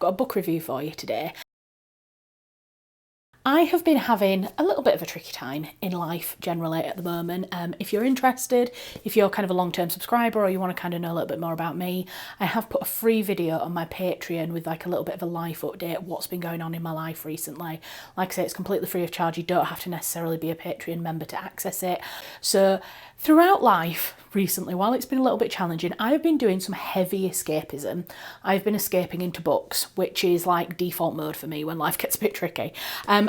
I've got a book review for you today. I have been having a little bit of a tricky time in life generally at the moment. If you're interested, if you're kind of a long-term subscriber or you want to kind of know a little bit more about me, I have put a free video on my Patreon with like a little bit of a life update, what's been going on in my life recently. Like I say, it's completely free of charge. You don't have to necessarily be a Patreon member to access it. So throughout life recently, while it's been a little bit challenging, I've been doing some heavy escapism. I've been escaping into books, which is like default mode for me when life gets a bit tricky.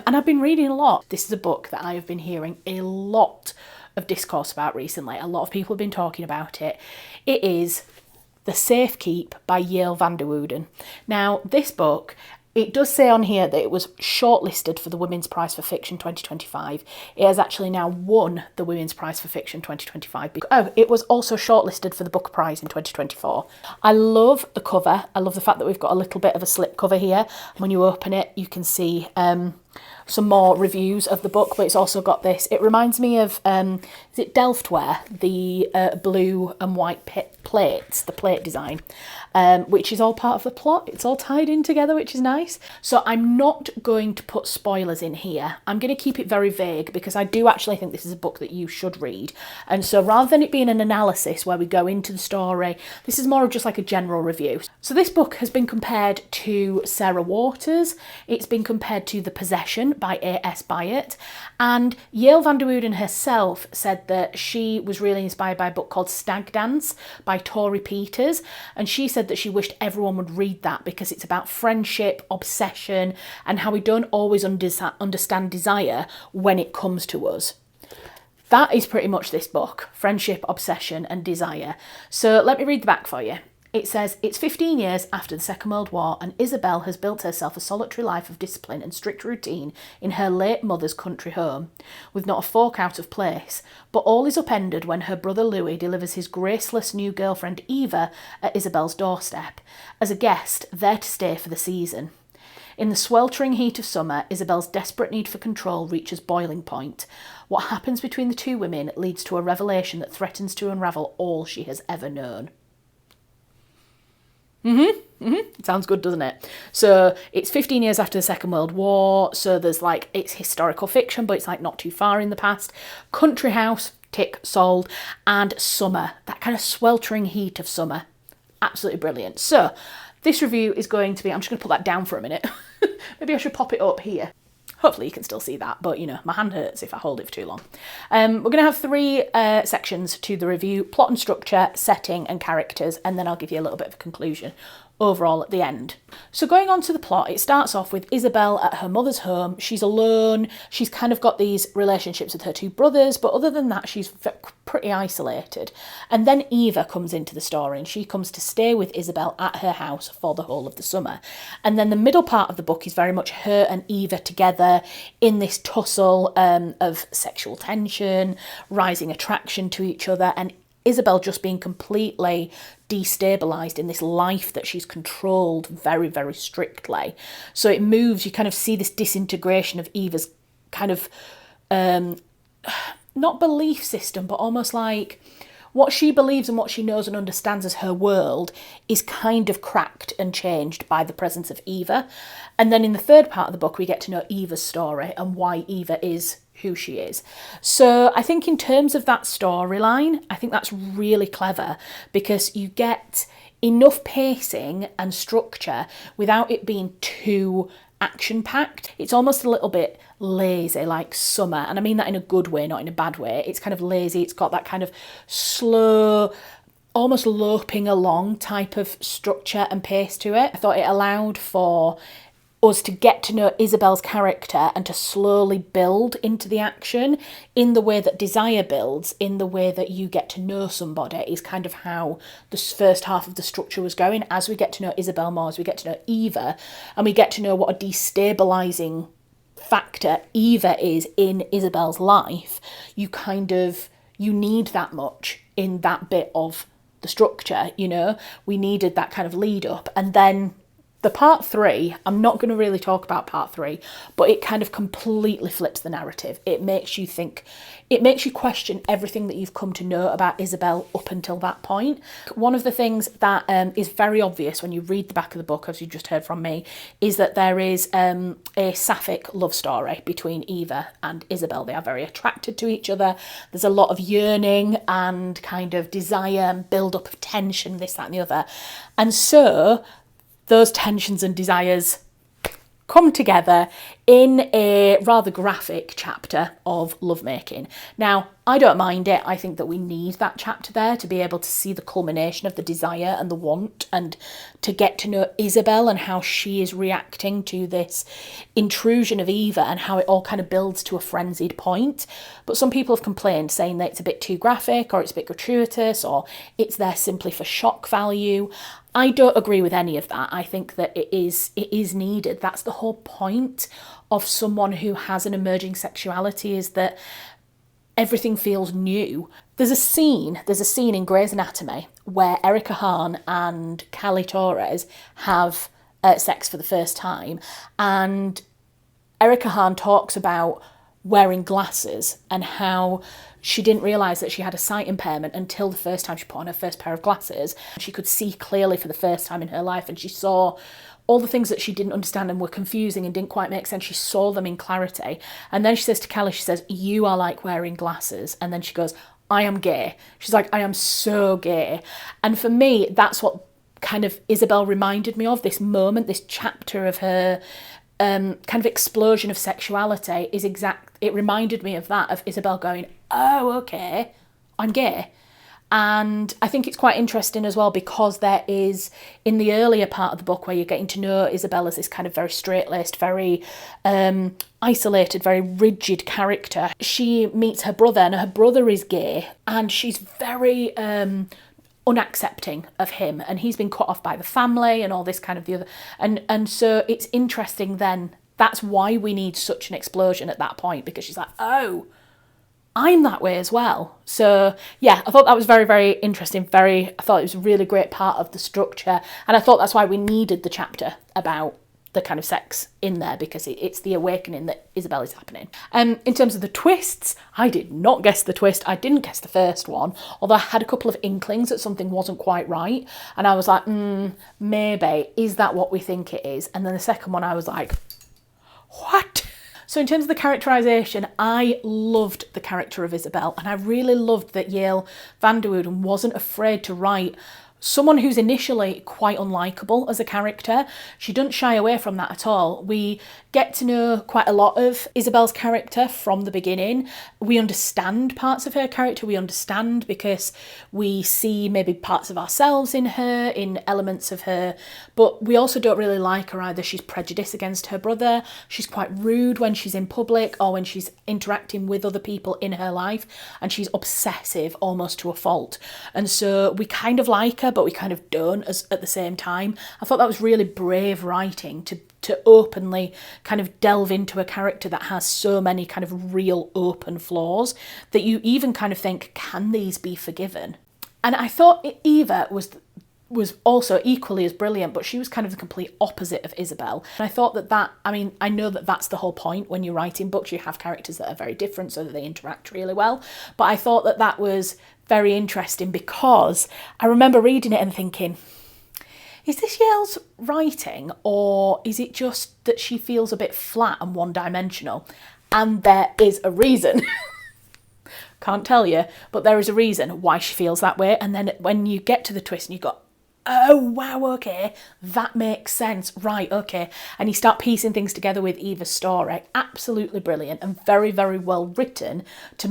And I've been reading a lot. This is a book that I have been hearing a lot of discourse about recently. A lot of people have been talking about it. It is The Safekeep by Yael van der Wouden. Now, this book, it does say on here that it was shortlisted for the Women's Prize for Fiction 2025. It has actually now won the Women's Prize for Fiction 2025. Oh, it was also shortlisted for the Booker Prize in 2024. I love the cover. I love the fact that we've got a little bit of a slip cover here. When you open it, you can see some more reviews of the book, but it's also got this. It reminds me of, is it Delftware? The blue and white plates, the plate design, which is all part of the plot. It's all tied in together, which is nice. So I'm not going to put spoilers in here. I'm going to keep it very vague because I do actually think this is a book that you should read. And so rather than it being an analysis where we go into the story, this is more of just like a general review. So this book has been compared to Sarah Waters. It's been compared to The Possession by A.S. Byatt, and Yael van der Wouden herself said that she was really inspired by a book called Stag Dance by Tori Peters, and she said that she wished everyone would read that because it's about friendship, obsession, and how we don't always understand desire when it comes to us. That is pretty much this book, friendship, obsession, and desire. So let me read the back for you. It says, it's 15 years after the Second World War and Isabel has built herself a solitary life of discipline and strict routine in her late mother's country home, with not a fork out of place, but all is upended when her brother Louis delivers his graceless new girlfriend Eva at Isabel's doorstep, as a guest there to stay for the season. In the sweltering heat of summer, Isabel's desperate need for control reaches boiling point. What happens between the two women leads to a revelation that threatens to unravel all she has ever known. It sounds good, doesn't it? So it's 15 years after the Second World War. So there's like, it's historical fiction, but it's like not too far in the past. Country house, tick, sold. And summer, that kind of sweltering heat of summer. Absolutely brilliant. So this review is going to be, I'm just going to put that down for a minute. Maybe I should pop it up here. Hopefully you can still see that, but you know, my hand hurts if I hold it for too long. We're going to have three sections to the review: plot and structure, setting and characters, and then I'll give you a little bit of a conclusion overall at the end. So going on to the plot, it starts off with Isabel at her mother's home. She's alone. She's kind of got these relationships with her two brothers, but other than that, she's pretty isolated. And then Eva comes into the story and she comes to stay with Isabel at her house for the whole of the summer. And then the middle part of the book is very much her and Eva together in this tussle of sexual tension, rising attraction to each other, and Isabel just being completely destabilised in this life that she's controlled very, very strictly. So it moves, you kind of see this disintegration of Eva's kind of, not belief system, but almost like what she believes and what she knows and understands as her world is kind of cracked and changed by the presence of Eva. And then in the third part of the book, we get to know Eva's story and why Eva is who she is. So I think in terms of that storyline, I think that's really clever because you get enough pacing and structure without it being too action-packed. It's almost a little bit lazy, like summer, and I mean that in a good way, not in a bad way. It's kind of lazy, it's got that kind of slow, almost loping along type of structure and pace to it. I thought it allowed for us to get to know Isabel's character and to slowly build into the action in the way that desire builds, in the way that you get to know somebody, is kind of how the first half of the structure was going. As we get to know Isabel more, as we get to know Eva, and we get to know what a destabilising factor Eva is in Isabel's life, you need that much in that bit of the structure, you know? We needed that kind of lead up, and then The part 3, I'm not going to really talk about part 3, but it kind of completely flips the narrative. It makes you think, it makes you question everything that you've come to know about Isabel up until that point. One of the things that is very obvious when you read the back of the book, as you just heard from me, is that there is a sapphic love story between Eva and Isabel. They are very attracted to each other. There's a lot of yearning and kind of desire, build up of tension, this, that and the other. And so those tensions and desires come together in a rather graphic chapter of lovemaking. Now, I don't mind it. I think that we need that chapter there to be able to see the culmination of the desire and the want, and to get to know Isabel and how she is reacting to this intrusion of Eva and how it all kind of builds to a frenzied point. But some people have complained, saying that it's a bit too graphic, or it's a bit gratuitous, or it's there simply for shock value. I don't agree with any of that. I think that it is needed. That's the whole point of someone who has an emerging sexuality, is that everything feels new. There's a scene in Grey's Anatomy where Erica Hahn and Callie Torres have sex for the first time, and Erica Hahn talks about wearing glasses and how she didn't realise that she had a sight impairment until the first time she put on her first pair of glasses. She could see clearly for the first time in her life, and she saw all the things that she didn't understand and were confusing and didn't quite make sense. She saw them in clarity. And then she says to Kelly, she says, "You are like wearing glasses." And then she goes, "I am gay." She's like, "I am so gay." And for me, that's what kind of Isabel reminded me of, this moment, this chapter of her kind of explosion of sexuality it reminded me of that, of Isabel going, "Oh, okay, I'm gay." And I think it's quite interesting as well, because there is, in the earlier part of the book where you're getting to know Isabel as this kind of very straight-laced, very isolated, very rigid character, she meets her brother, and her brother is gay, and she's very unaccepting of him, and he's been cut off by the family and all this kind of the other. And so it's interesting then, that's why we need such an explosion at that point, because she's like, "Oh, I'm that way as well." So yeah, I thought that was very, very interesting. I thought it was a really great part of the structure, and I thought that's why we needed the chapter about the kind of sex in there, because it's the awakening that Isabel is happening. In terms of the twists, I did not guess the twist. I didn't guess the first one, although I had a couple of inklings that something wasn't quite right, and I was like, maybe, is that what we think it is? And then the second one, I was like, what? So in terms of the characterisation, I loved the character of Isabel, and I really loved that Yael van der Wouden wasn't afraid to write someone who's initially quite unlikable as a character. She doesn't shy away from that at all. We get to know quite a lot of Isabel's character from the beginning. We understand parts of her character. We understand because we see maybe parts of ourselves in her, in elements of her, but we also don't really like her either. She's prejudiced against her brother. She's quite rude when she's in public or when she's interacting with other people in her life, and she's obsessive almost to a fault. And so we kind of like her, but we kind of don't at the same time. I thought that was really brave writing to openly kind of delve into a character that has so many kind of real open flaws that you even kind of think, can these be forgiven? And I thought Eva was also equally as brilliant, but she was kind of the complete opposite of Isabel. And I thought I know that that's the whole point when you're writing books. You have characters that are very different so that they interact really well. But I thought that was very interesting, because I remember reading it and thinking, is this Yael's writing, or is it just that she feels a bit flat and one-dimensional? And there is a reason. Can't tell you, but there is a reason why she feels that way. And then when you get to the twist and you go, oh, wow, okay, that makes sense, right, okay. And you start piecing things together with Eva's story. Absolutely brilliant and very, very well written to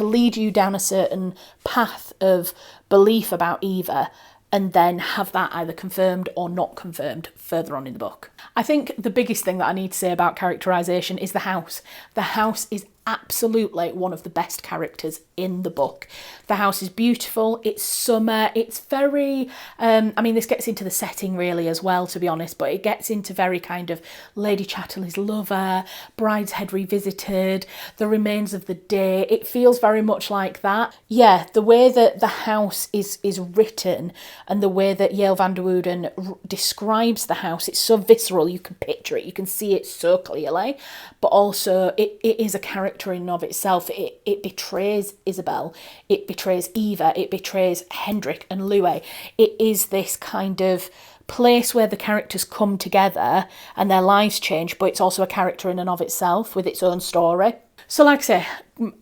lead you down a certain path of belief about Eva, and then have that either confirmed or not confirmed further on in the book. I think the biggest thing that I need to say about characterisation is the house. The house is absolutely one of the best characters in the book. The house is beautiful, it's summer, it's very, I mean, this gets into the setting really as well, to be honest, but it gets into very kind of Lady Chatterley's lover, Brideshead Revisited, The Remains of the Day. It feels very much like that. Yeah, the way that the house is written and the way that Yael van der Wouden describes the house, it's so visceral, you can picture it, you can see it so clearly, but also it is a character in and of itself. It betrays Isabel, it betrays Eva, it betrays Hendrik and Louis. It is this kind of place where the characters come together and their lives change, but it's also a character in and of itself with its own story. So like I say,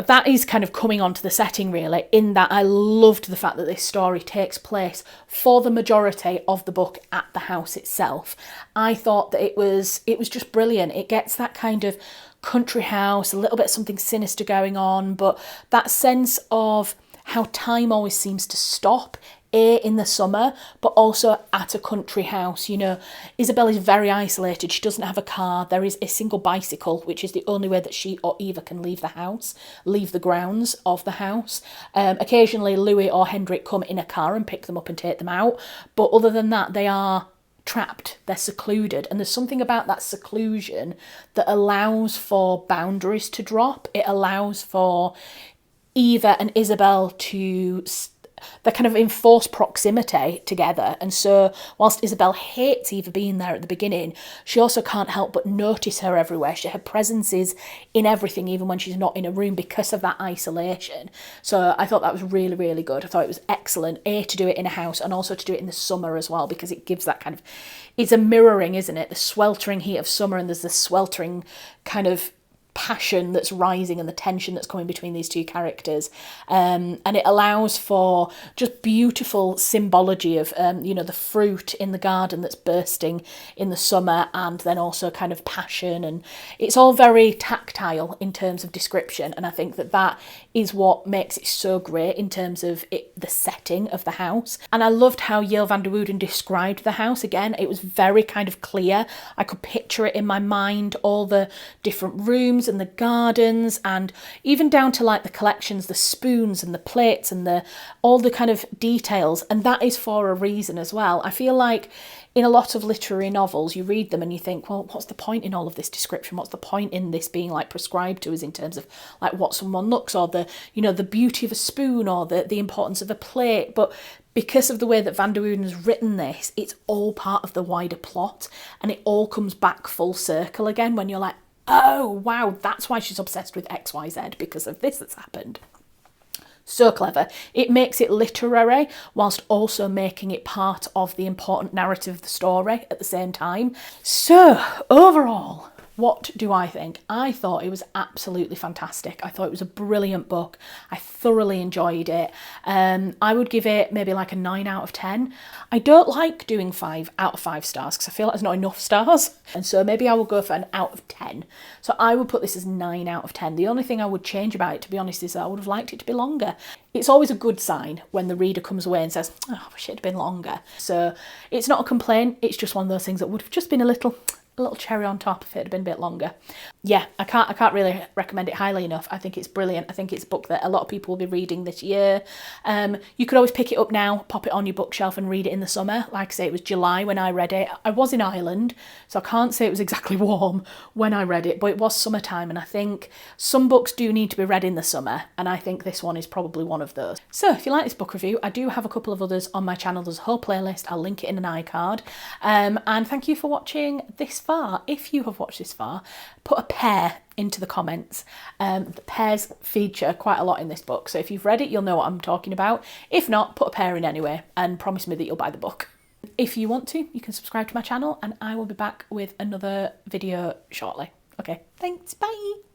that is kind of coming onto the setting really, in that I loved the fact that this story takes place for the majority of the book at the house itself. I thought that it was just brilliant. It gets that kind of country house, a little bit of something sinister going on, but that sense of how time always seems to stop in the summer, but also at a country house. You know, Isabel is very isolated. She doesn't have a car. There is a single bicycle, which is the only way that she or Eva can leave the house, leave the grounds of the house. Occasionally Louis or Hendrik come in a car and pick them up and take them out, but other than that they are trapped, they're secluded, and there's something about that seclusion that allows for boundaries to drop. It allows for Eva and Isabel to they're kind of in forced proximity together, and so whilst Isabel hates Eva being there at the beginning, she also can't help but notice her everywhere. Her presence is in everything, even when she's not in a room, because of that isolation. So I thought that was really, really good. I thought it was excellent, to do it in a house and also to do it in the summer as well, because it gives that kind of, it's a mirroring, isn't it? The sweltering heat of summer, and there's this sweltering kind of passion that's rising and the tension that's coming between these two characters, and it allows for just beautiful symbology of you know, the fruit in the garden that's bursting in the summer, and then also kind of passion, and it's all very tactile in terms of description, and I think that that is what makes it so great in terms of the setting of the house. And I loved how Yael van der Wouden described the house. Again, it was very kind of clear. I could picture it in my mind, all the different rooms and the gardens, and even down to like the collections, the spoons and the plates and all the kind of details, and that is for a reason as well. I feel like in a lot of literary novels you read them and you think, well, what's the point in all of this description? What's the point in this being like prescribed to us in terms of like what someone looks, or the, you know, the beauty of a spoon, or the importance of a plate? But because of the way that van der Wouden has written this, it's all part of the wider plot, and it all comes back full circle again when you're like, oh wow, that's why she's obsessed with XYZ, because of this that's happened. So clever. It makes it literary whilst also making it part of the important narrative of the story at the same time. So overall, what do I think? I thought it was absolutely fantastic. I thought it was a brilliant book. I thoroughly enjoyed it. I would give it maybe like a 9 out of 10. I don't like doing 5 out of 5 stars because I feel like there's not enough stars. And so maybe I will go for an out of 10. So I would put this as 9 out of 10. The only thing I would change about it, to be honest, is that I would have liked it to be longer. It's always a good sign when the reader comes away and says, oh, I wish it had been longer. So it's not a complaint. It's just one of those things that would have just been a little cherry on top if it had been a bit longer. Yeah, I can't really recommend it highly enough. I think it's brilliant. I think it's a book that a lot of people will be reading this year. You could always pick it up now, pop it on your bookshelf and read it in the summer. Like I say, it was July when I read it. I was in Ireland, so I can't say it was exactly warm when I read it, but it was summertime, and I think some books do need to be read in the summer, and I think this one is probably one of those. So if you like this book review, I do have a couple of others on my channel. There's a whole playlist. I'll link it in an iCard. And thank you for watching this far. If you have watched this far, put a pair into the comments. The pairs feature quite a lot in this book, so if you've read it, you'll know what I'm talking about. If not, put a pair in anyway and promise me that you'll buy the book. If you want to, you can subscribe to my channel, and I will be back with another video shortly. Okay, thanks, bye!